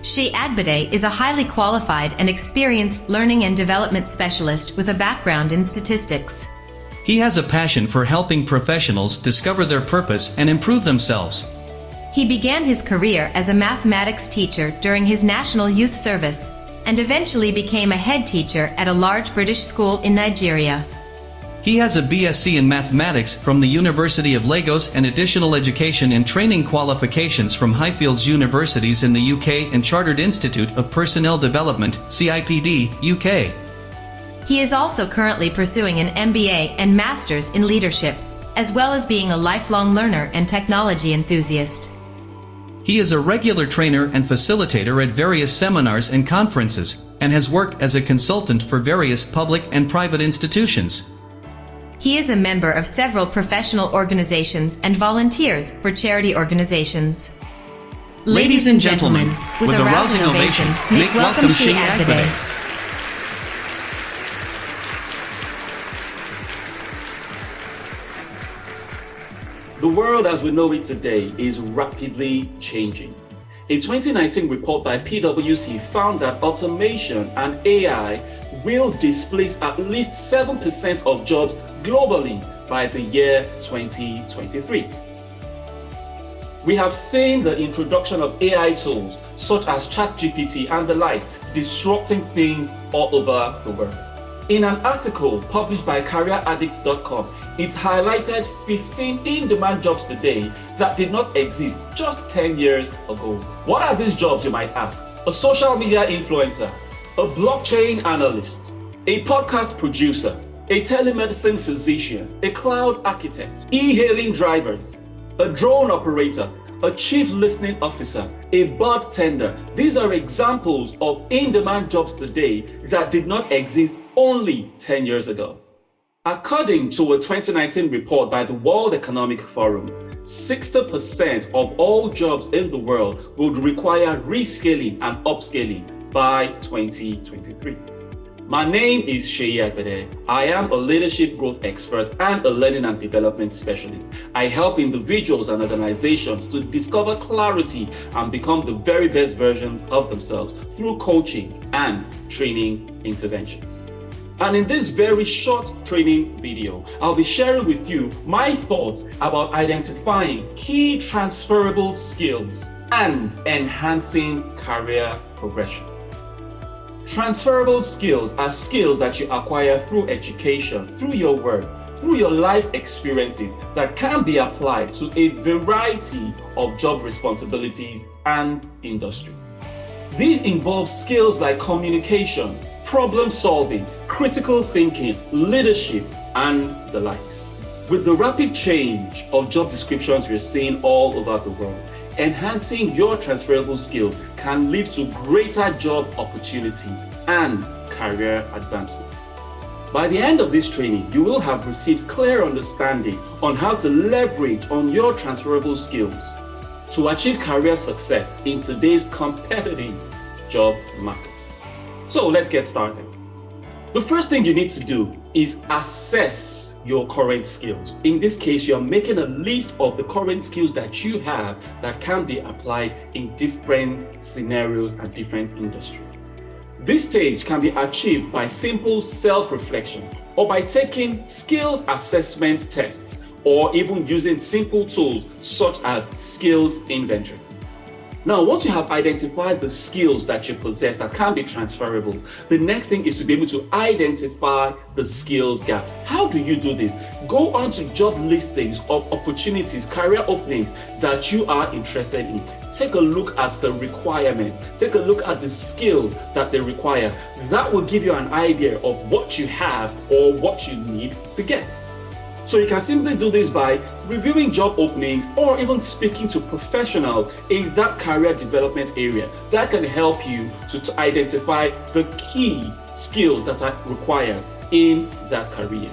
Seyi Agbede is a highly qualified and experienced learning and development specialist with a background in statistics. He has a passion for helping professionals discover their purpose and improve themselves. He began his career as a mathematics teacher during his national youth service, and eventually became a head teacher at a large British school in Nigeria. He has a BSc in Mathematics from the University of Lagos and additional education and training qualifications from Highfields Universities in the UK and Chartered Institute of Personnel Development, CIPD, UK. He is also currently pursuing an MBA and Masters in Leadership, as well as being a lifelong learner and technology enthusiast. He is a regular trainer and facilitator at various seminars and conferences, and has worked as a consultant for various public and private institutions. He is a member of several professional organizations and volunteers for charity organizations. Ladies and gentlemen, with a rousing ovation, make welcome Seyi Agbede. The world as we know it today is rapidly changing. A 2019 report by PwC found that automation and AI will displace at least 7% of jobs globally by the year 2023. We have seen the introduction of AI tools such as ChatGPT and the likes disrupting things all over the world. In an article published by CareerAddicts.com, it highlighted 15 in-demand jobs today that did not exist just 10 years ago. What are these jobs, you might ask? A social media influencer, a blockchain analyst, a podcast producer, a telemedicine physician, a cloud architect, e-hailing drivers, a drone operator, a chief listening officer, a bud tender. These are examples of in-demand jobs today that did not exist only 10 years ago. According to a 2019 report by the World Economic Forum, 60% of all jobs in the world would require reskilling and upskilling by 2023. My name is Seyi Agbede. I am a leadership growth expert and a learning and development specialist. I help individuals and organizations to discover clarity and become the very best versions of themselves through coaching and training interventions. And in this very short training video, I'll be sharing with you my thoughts about identifying key transferable skills and enhancing career progression. Transferable skills are skills that you acquire through education, through your work, through your life experiences that can be applied to a variety of job responsibilities and industries. These involve skills like communication, problem solving, critical thinking, leadership, and the likes. With the rapid change of job descriptions we're seeing all over the world, enhancing your transferable skills can lead to greater job opportunities and career advancement. By the end of this training, you will have received clear understanding on how to leverage on your transferable skills to achieve career success in today's competitive job market. So let's get started. The first thing you need to do is assess your current skills. In this case, you're making a list of the current skills that you have that can be applied in different scenarios and different industries. This stage can be achieved by simple self-reflection or by taking skills assessment tests or even using simple tools such as skills inventory. Now, once you have identified the skills that you possess that can be transferable, the next thing is to be able to identify the skills gap. How do you do this? Go on to job listings of opportunities, career openings that you are interested in. Take a look at the requirements. Take a look at the skills that they require. That will give you an idea of what you have or what you need to get. So you can simply do this by reviewing job openings or even speaking to professionals in that career development area. That can help you to identify the key skills that are required in that career.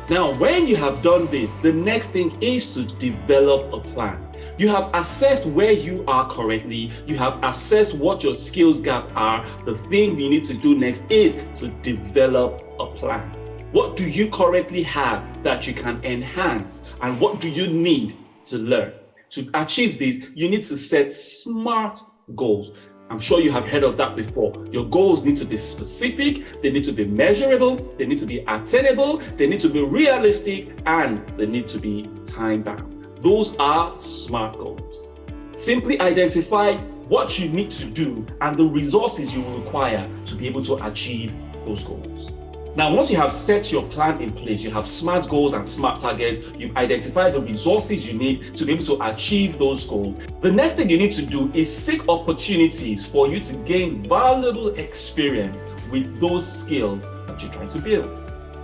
Now, when you have done this, the next thing is to develop a plan. You have assessed where you are currently. You have assessed what your skills gap are. The thing you need to do next is to develop a plan. What do you currently have that you can enhance? And what do you need to learn? To achieve this, you need to set SMART goals. I'm sure you have heard of that before. Your goals need to be specific, they need to be measurable, they need to be attainable, they need to be realistic, and they need to be time-bound. Those are SMART goals. Simply identify what you need to do and the resources you will require to be able to achieve those goals. Now, once you have set your plan in place, you have SMART goals and SMART targets, you've identified the resources you need to be able to achieve those goals. The next thing you need to do is seek opportunities for you to gain valuable experience with those skills that you're trying to build.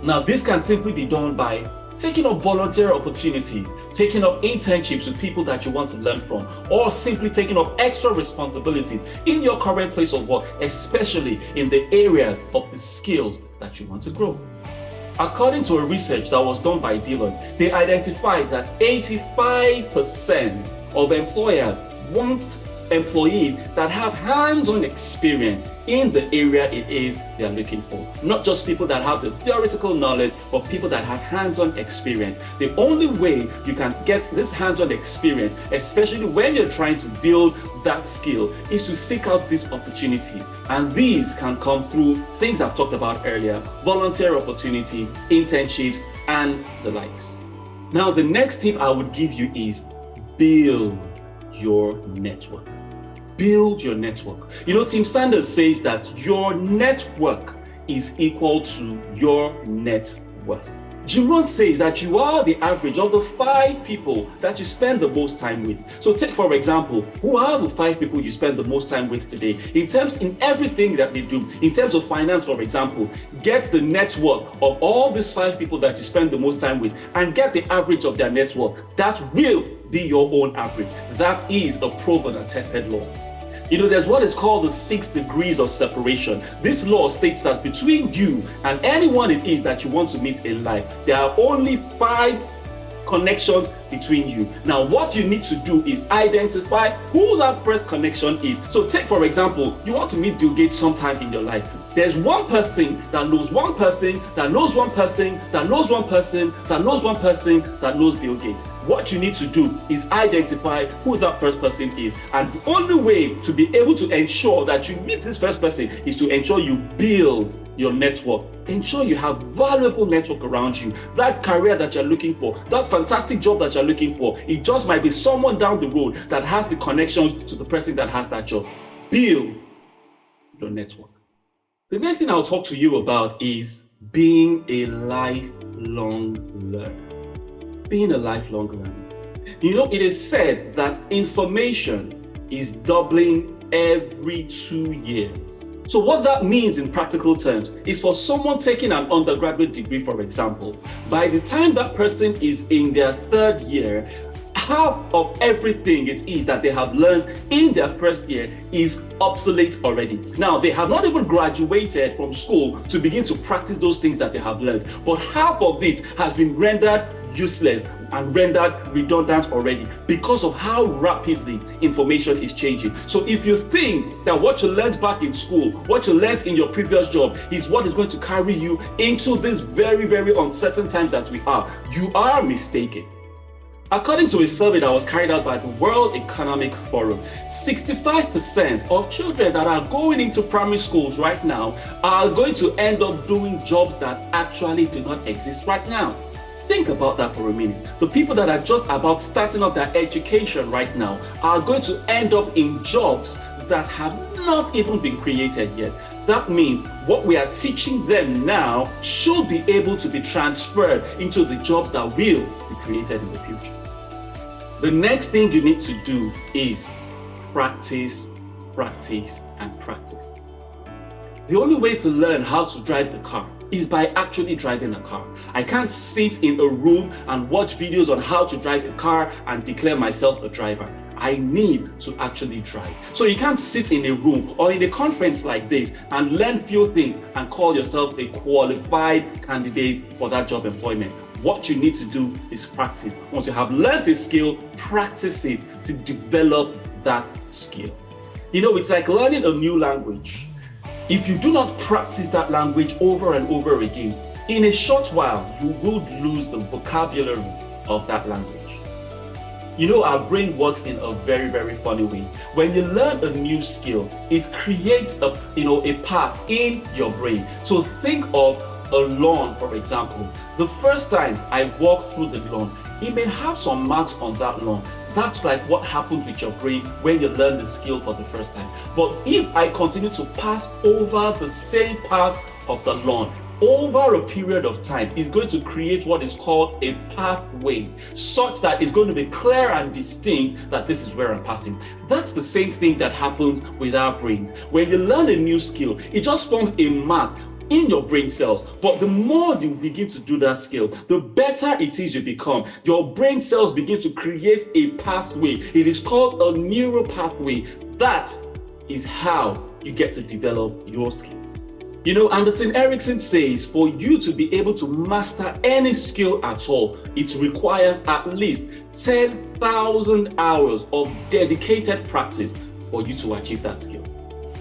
Now, this can simply be done by taking up volunteer opportunities, taking up internships with people that you want to learn from, or simply taking up extra responsibilities in your current place of work, especially in the areas of the skills that you want to grow. According to a research that was done by Deloitte, they identified that 85% of employers want employees that have hands-on experience in the area it is they're looking for. Not just people that have the theoretical knowledge, but people that have hands-on experience. The only way you can get this hands-on experience, especially when you're trying to build that skill, is to seek out these opportunities. And these can come through things I've talked about earlier: volunteer opportunities, internships, and the likes. Now, the next tip I would give you is build your network. Build your network. You know, Tim Sanders says that your network is equal to your net worth. Jim Rohn says that you are the average of the 5 people that you spend the most time with. So take, for example, who are the 5 people you spend the most time with today? In everything that they do, in terms of finance, for example, get the net worth of all these 5 people that you spend the most time with and get the average of their net worth. That will be your own average. That is a proven and tested law. You know, there's what is called the 6 degrees of separation. This law states that between you and anyone it is that you want to meet in life, there are only 5 connections between you. Now, what you need to do is identify who that first connection is. So take, for example, you want to meet Bill Gates sometime in your life. There's one person that knows one person, that knows one person, that knows one person, that knows one person, that knows Bill Gates. What you need to do is identify who that first person is. And the only way to be able to ensure that you meet this first person is to ensure you build your network. Ensure you have valuable network around you. That career that you're looking for, that fantastic job that you're looking for, it just might be someone down the road that has the connections to the person that has that job. Build your network. The next thing I'll talk to you about is being a lifelong learner. Being a lifelong learner. You know, it is said that information is doubling every 2 years. So what that means in practical terms is for someone taking an undergraduate degree, for example, by the time that person is in their 3rd year, half of everything it is that they have learned in their first year is obsolete already. Now, they have not even graduated from school to begin to practice those things that they have learned, but half of it has been rendered useless and rendered redundant already because of how rapidly information is changing. So if you think that what you learned back in school, what you learned in your previous job is what is going to carry you into these very, very uncertain times that we are, you are mistaken. According to a survey that was carried out by the World Economic Forum, 65% of children that are going into primary schools right now are going to end up doing jobs that actually do not exist right now. Think about that for a minute. The people that are just about starting up their education right now are going to end up in jobs that have not even been created yet. That means what we are teaching them now should be able to be transferred into the jobs that will be created in the future. The next thing you need to do is practice, practice, and practice. The only way to learn how to drive a car is by actually driving a car. I can't sit in a room and watch videos on how to drive a car and declare myself a driver. I need to actually drive. So you can't sit in a room or in a conference like this and learn few things and call yourself a qualified candidate for that job employment. What you need to do is practice. Once you have learned a skill, practice it to develop that skill. You know, it's like learning a new language. If you do not practice that language over and over again, in a short while, you will lose the vocabulary of that language. Our brain works in a very, very funny way. When you learn a new skill, it creates a path in your brain. So think of a lawn, for example. The first time I walk through the lawn, it may have some marks on that lawn. That's like what happens with your brain when you learn the skill for the first time. But if I continue to pass over the same path of the lawn, over a period of time, it's going to create what is called a pathway, such that it's going to be clear and distinct that this is where I'm passing. That's the same thing that happens with our brains. When you learn a new skill, it just forms a mark in your brain cells. But the more you begin to do that skill, the better it is you become. Your brain cells begin to create a pathway. It is called a neural pathway. That is how you get to develop your skills. Anderson Erickson says for you to be able to master any skill at all, it requires at least 10,000 hours of dedicated practice for you to achieve that skill.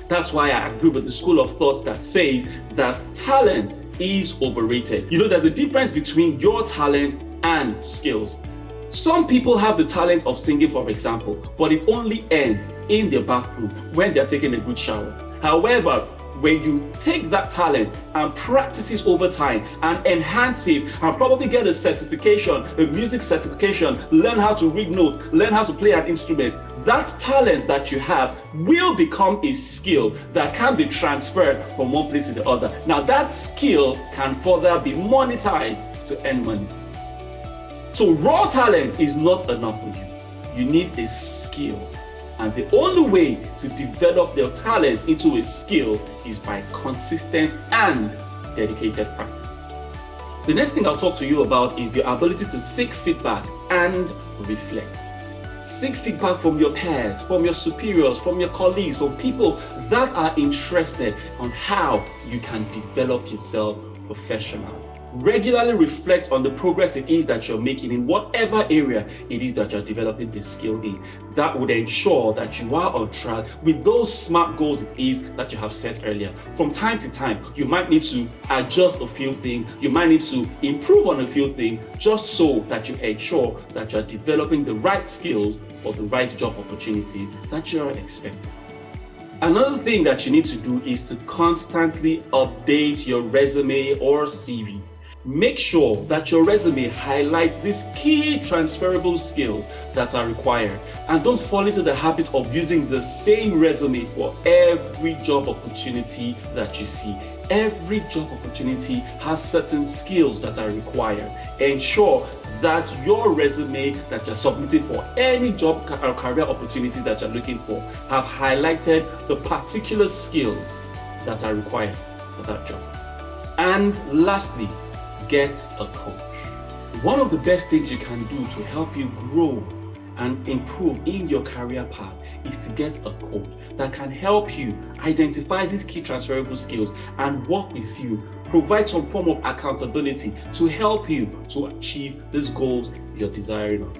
That's why I agree with the school of thought that says that talent is overrated. There's a difference between your talent and skills. Some people have the talent of singing, for example, but it only ends in their bathroom when they're taking a good shower. However, when you take that talent and practice it over time and enhance it and probably get a certification, a music certification, learn how to read notes, learn how to play an instrument, that talent that you have will become a skill that can be transferred from one place to the other. Now that skill can further be monetized to earn money. So raw talent is not enough for you. You need a skill. And the only way to develop your talent into a skill is by consistent and dedicated practice. The next thing I'll talk to you about is the ability to seek feedback and reflect. Seek feedback from your peers, from your superiors, from your colleagues, from people that are interested on how you can develop yourself professionally. Regularly reflect on the progress it is that you're making in whatever area it is that you're developing the skill in. That would ensure that you are on track with those SMART goals it is that you have set earlier. From time to time, you might need to adjust a few things, you might need to improve on a few things, just so that you ensure that you're developing the right skills for the right job opportunities that you're expecting. Another thing that you need to do is to constantly update your resume or CV. Make sure that your resume highlights these key transferable skills that are required, and don't fall into the habit of using the same resume for every job opportunity that you see. Every job opportunity has certain skills that are required. Ensure that your resume that you're submitting for any job or career opportunities that you're looking for have highlighted the particular skills that are required for that job. And lastly, get a coach. One of the best things you can do to help you grow and improve in your career path is to get a coach that can help you identify these key transferable skills and work with you, provide some form of accountability to help you to achieve these goals you're desiring.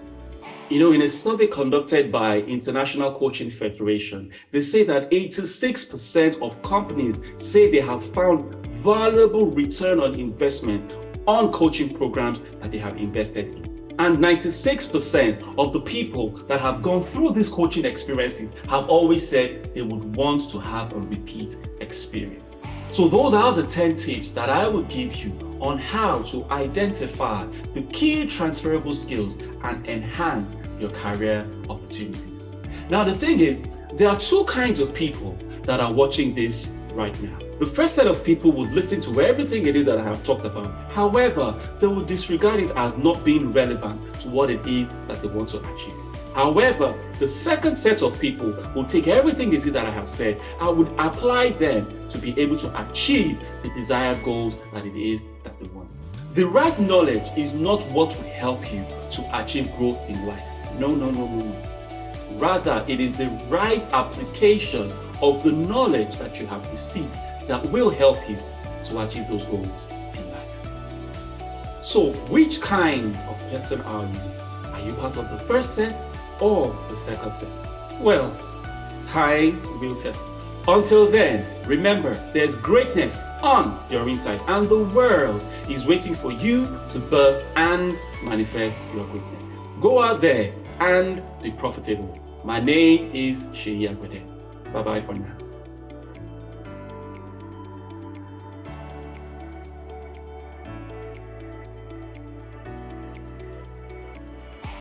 In a survey conducted by International Coaching Federation, they say that 86% of companies say they have found valuable return on investment on coaching programs that they have invested in. And 96% of the people that have gone through these coaching experiences have always said they would want to have a repeat experience. So those are the 10 tips that I would give you on how to identify the key transferable skills and enhance your career opportunities. Now, the thing is, there are two kinds of people that are watching this right now. The first set of people would listen to everything it is that I have talked about. However, they will disregard it as not being relevant to what it is that they want to achieve. However, the second set of people will take everything it is that I have said and would apply them to be able to achieve the desired goals that it is that they want. The right knowledge is not what will help you to achieve growth in life. No. Rather, it is the right application of the knowledge that you have received that will help you to achieve those goals in life. So, which kind of person are you? Are you part of the first set or the second set? Well, time will tell. Until then, remember, there's greatness on your inside, and the world is waiting for you to birth and manifest your greatness. Go out there and be profitable. My name is Seyi Agbede. Bye-bye for now.